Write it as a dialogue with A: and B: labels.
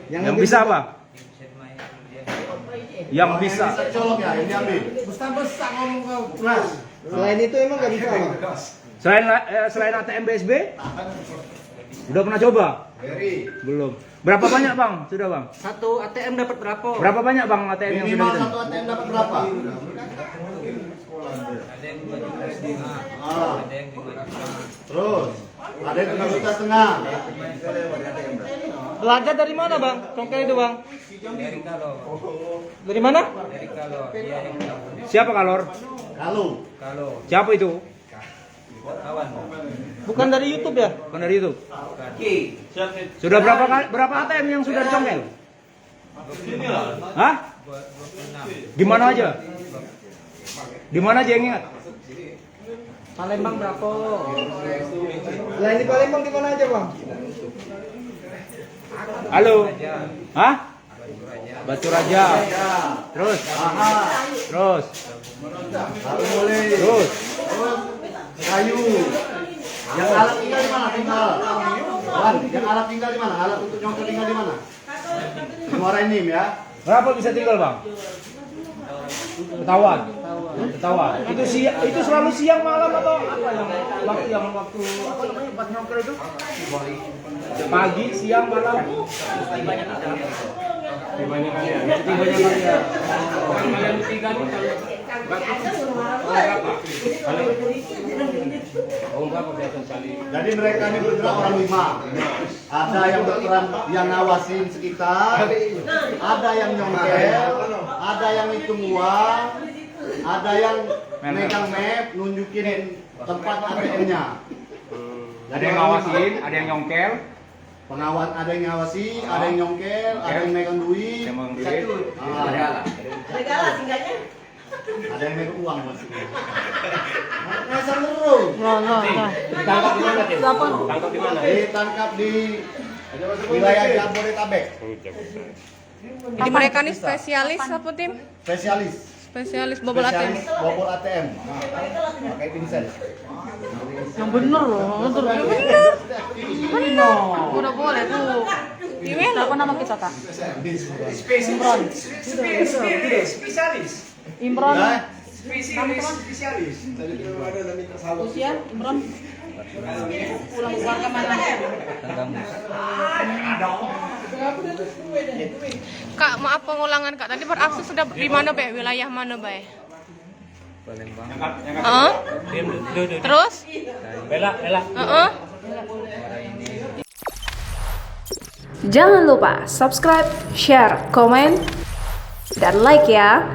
A: Yang bisa apa? Yang bisa.
B: Colok ya, ini ambil. Besar-besar ngomong kau. Keras.
C: Selain itu emang nggak bisa bang?
A: Selain ATM BSB? Udah pernah coba? Belum. Berapa banyak bang? Sudah bang?
C: Satu ATM dapat berapa?
A: Berapa banyak bang ATM yang sudah
B: Minimal
A: dihitung?
B: satu ATM dapat berapa? Terus ada yang 3,5 juta.
C: Belajar dari mana bang? Congkel itu bang? Dari mana?
A: Siapa kalor?
B: Kalau
A: Siapa itu?
C: Bukan dari YouTube ya?
A: Bukan dari itu. Sudah berapa ATM yang sudah dicongkel? Hah? Gimana aja? Di mana aja yang ingat?
C: Palembang berapa? Selain di Palembang di mana aja bang?
A: Halo? Hah? Batu Raja. Terus? Terus?
B: Lalu boleh.
A: Terus?
B: Kayu. Yang alat tinggal di mana? Tinggal. Wan, yang alat tinggal di mana? Alat untuk nyongkel tinggal di mana? Di Muara Enim ya.
A: Berapa bisa tinggal bang? Ketahuan. Ketahuan. Itu selalu siang malam atau apa yang waktu apa namanya pas nyongkel itu? Pagi, siang, malam. Tibanya kali ya. Kalian bertiga nih
B: Jadi mereka ini bergerak orang 5. Ada yang berperan yang ngawasin sekitar, ada yang nyongkel, ada yang hitung uang, ada yang megang map, nunjukin tempat ATM-nya.
A: Ada yang ngawasin, ada yang nyongkel.
B: Pengawas ada yang ngawasi, ada yang nyongkel, ada yang megang duit, ada yang megang uang maksudnya. Ngasal terus.
A: Ditangkap di mana, Tim? Tangkap di mana?
B: Ditangkap di wilayah Jabodetabek.
D: Jadi mereka nih spesialis apa tim?
B: Spesialis.
D: Spesialis bobol ATM.
B: Spesialis bobol ATM. Pakai Vincent.
C: Yang bener loh.
D: Bener. Udah boleh tuh. Gimana?
C: Apa nama kita kak?
A: Spesialis.
C: Imron.
A: Spesialis.
C: Usia Imron. Pulang ke mana?
D: Kak, maaf pengulangan Kak. Tadi beraksi sudah di mana, Be? Wilayah mana, Be?
A: Palembang.
D: Terus?
A: Bela.
E: Jangan lupa subscribe, share, komen, dan like ya.